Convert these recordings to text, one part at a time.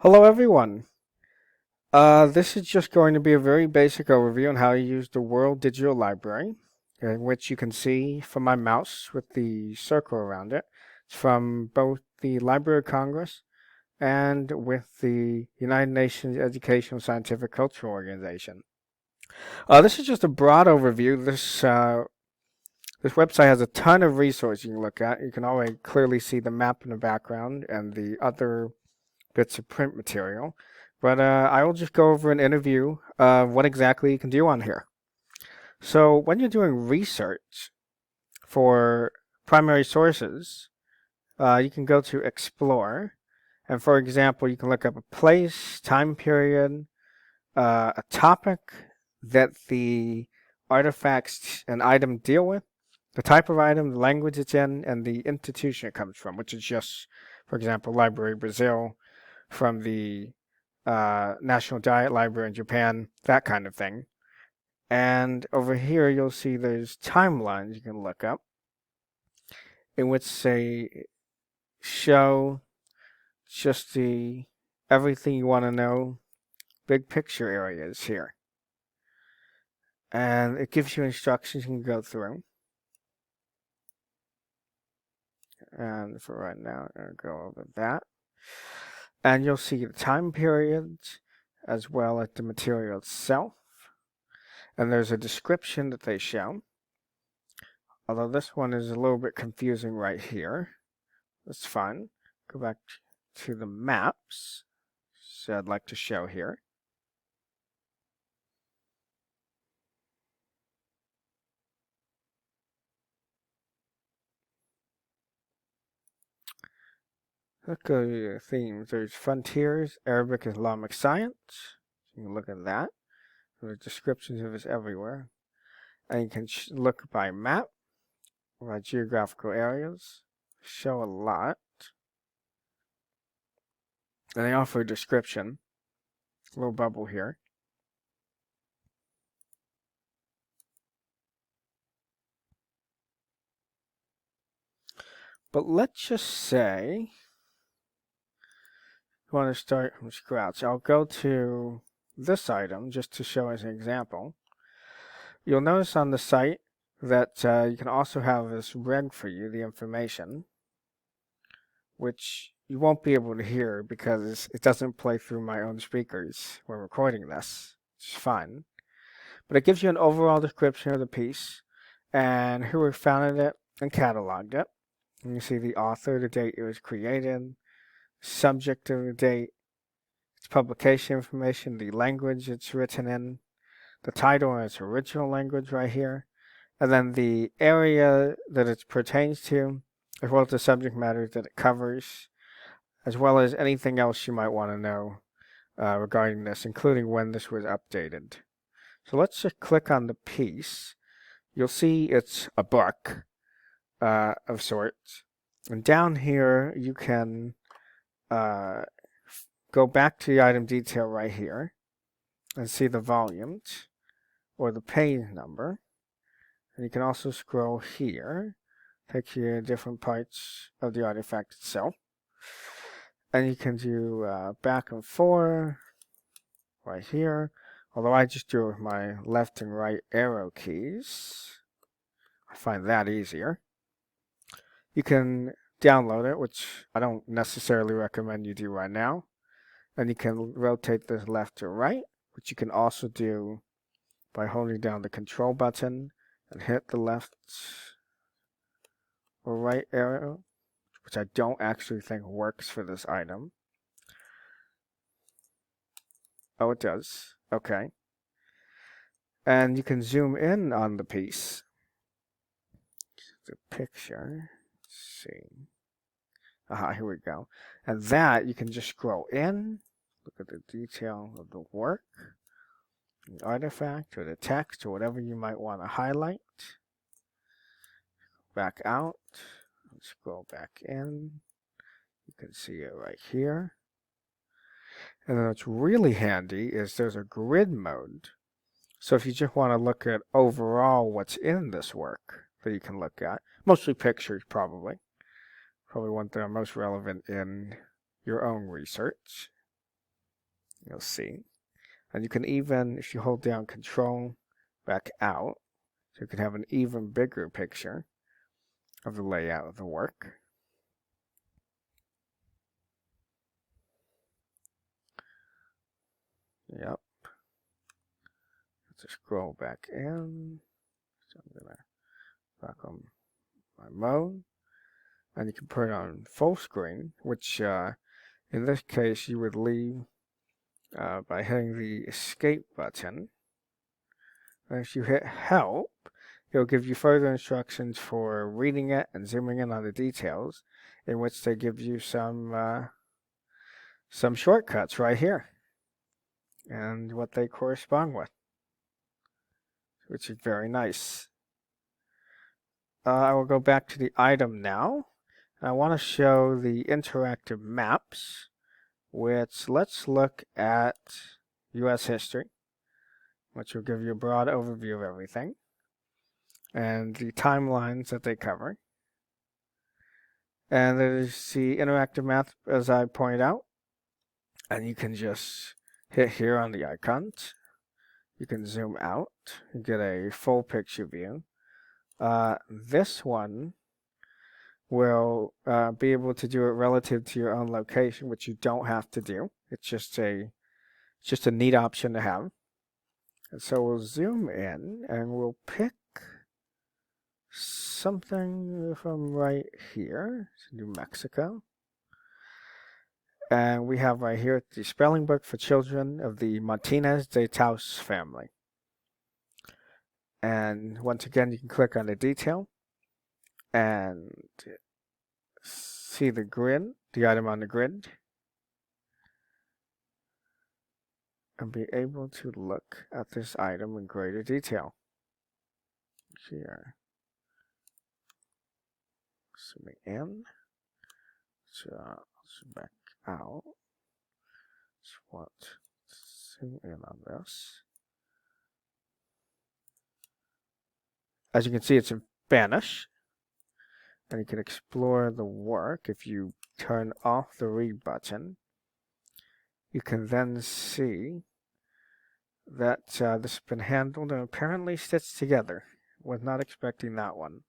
Hello everyone. This is just going to be a very basic overview on how to use the World Digital Library, in which you can see from my mouse with the circle around it. It's from both the Library of Congress and with the United Nations Educational, Scientific, Cultural Organization. This is just a broad overview. This website has a ton of resources you can look at. You can already clearly see the map in the background and the other bits of print material. But I will just go over an interview of what exactly you can do on here. So when you're doing research for primary sources, you can go to Explore. And for example, you can look up a place, time period, a topic that the artifacts and item deal with, the type of item, the language it's in, and the institution it comes from, which is just, for example, Library Brazil, from the National Diet Library in Japan, that kind of thing. And over here, you'll see there's timelines you can look up, in which they show just the everything you want to know, big picture areas here. And it gives you instructions you can go through. And for right now, I'm going to go over that. And you'll see the time periods as well as the material itself. And there's a description that they show. Although this one is a little bit confusing right here. That's fine. Go back to the maps. So I'd like to show here. Let's go to the themes. There's Frontiers, Arabic Islamic Science. You can look at that. There's descriptions of this everywhere. And you can look by map, by geographical areas. Show a lot. And they offer a description. A little bubble here. But let's just say you want to start from scratch. I'll go to this item just to show as an example. You'll notice on the site that you can also have this read for you, the information, which you won't be able to hear because it doesn't play through my own speakers when recording this. It's fine. But it gives you an overall description of the piece and who founded it and cataloged it. And you see the author, the date it was created, subject of the date, its publication information, the language it's written in, the title in its original language right here, and then the area that it pertains to, as well as the subject matter that it covers, as well as anything else you might want to know regarding this, including when this was updated. So let's just click on the piece. You'll see it's a book of sorts. And down here, you can go back to the item detail right here and see the volumes or the page number. And you can also scroll here, take you to different parts of the artifact itself. And you can do back and forth right here. Although I just do it with my left and right arrow keys. I find that easier. You can download it, which I don't necessarily recommend you do right now. And you can rotate this left to right, which you can also do by holding down the control button and hit the left or right arrow, which I don't actually think works for this item. Oh, it does. Okay. And you can zoom in on the piece. The picture. Let's see. Aha, here we go. And that you can just scroll in, look at the detail of the work, the artifact, or the text, or whatever you might want to highlight. Back out. Scroll back in. You can see it right here. And then what's really handy is there's a grid mode. So if you just want to look at overall what's in this work that you can look at, mostly pictures probably one that are most relevant in your own research. You'll see. And you can even, if you hold down Control, back out, so you can have an even bigger picture of the layout of the work. Yep. Let's scroll back in. So I'm gonna back on my mode. And you can put it on full screen, which in this case you would leave by hitting the escape button. And if you hit help, it'll give you further instructions for reading it and zooming in on the details, in which they give you some shortcuts right here and what they correspond with, which is very nice. I will go back to the item now. I want to show the interactive maps, which let's look at U.S. history, which will give you a broad overview of everything and the timelines that they cover. And there's the interactive map, as I pointed out, and you can just hit here on the icons. You can zoom out and get a full picture view. This one will be able to do it relative to your own location, which you don't have to do. It's just a neat option to have. And so we'll zoom in and we'll pick something from right here, New Mexico. And we have right here the spelling book for children of the Martinez de Taus family. And once again, you can click on the detail and see the grid, the item on the grid, and be able to look at this item in greater detail. Here. Zooming in. So zoom back out. Zoom in on this. As you can see, it's in Spanish. And you can explore the work. If you turn off the read button, you can then see that this has been handled and apparently stitched together. Was not expecting that one.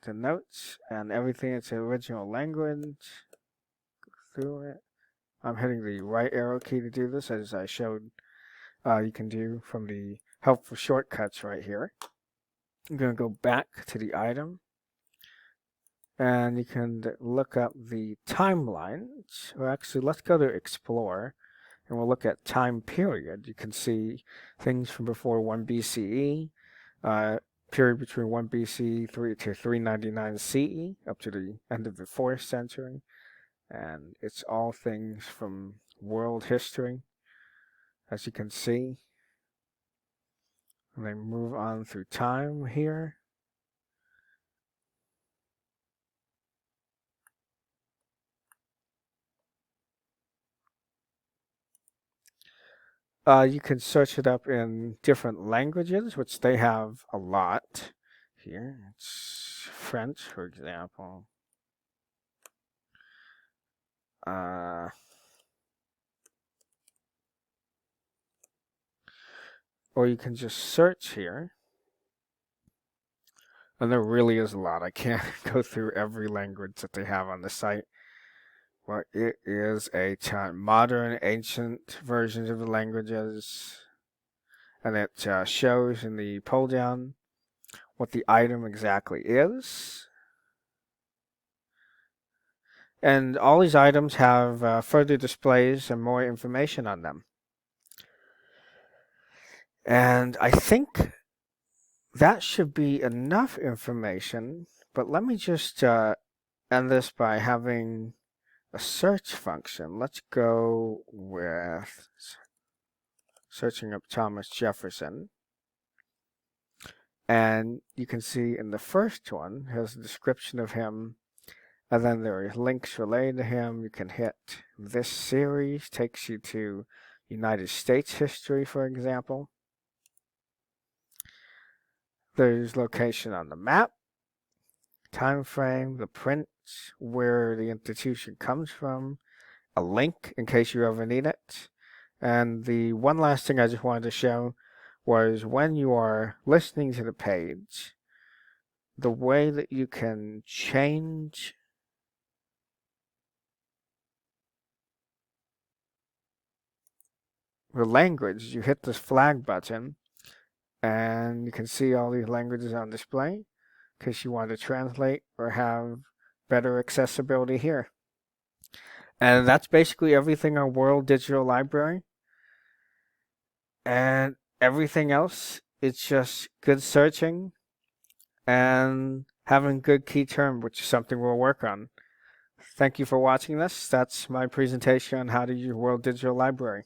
The notes and everything, it's the original language. Go through it. I'm hitting the right arrow key to do this, as I showed you can do from the helpful shortcuts right here. I'm going to go back to the item, and you can look up the timelines. Or actually, let's go to Explore, and we'll look at time period. You can see things from before 1 BCE, period between 1 BC to 399 CE, up to the end of the 4th century. And it's all things from world history, as you can see. And they move on through time here. You can search it up in different languages, which they have a lot here. It's French, for example. Or you can just search here. And there really is a lot. I can't go through every language that they have on the site. But it is a ton. Modern, ancient versions of the languages. And it shows in the pull down what the item exactly is. And all these items have further displays and more information on them. And I think that should be enough information, but let me just end this by having a search function. Let's go with searching up Thomas Jefferson. And you can see in the first one has a description of him, and then there are links related to him. You can hit this series, takes you to United States history, for example. There's location on the map, time frame, the print, where the institution comes from, a link in case you ever need it. And the one last thing I just wanted to show was when you are listening to the page, the way that you can change the language. You hit this flag button and you can see all these languages on display in case you want to translate or have better accessibility here. And that's basically everything on World Digital Library. And everything else, it's just good searching and having good key term, which is something we'll work on. Thank you for watching this. That's my presentation on how to use World Digital Library.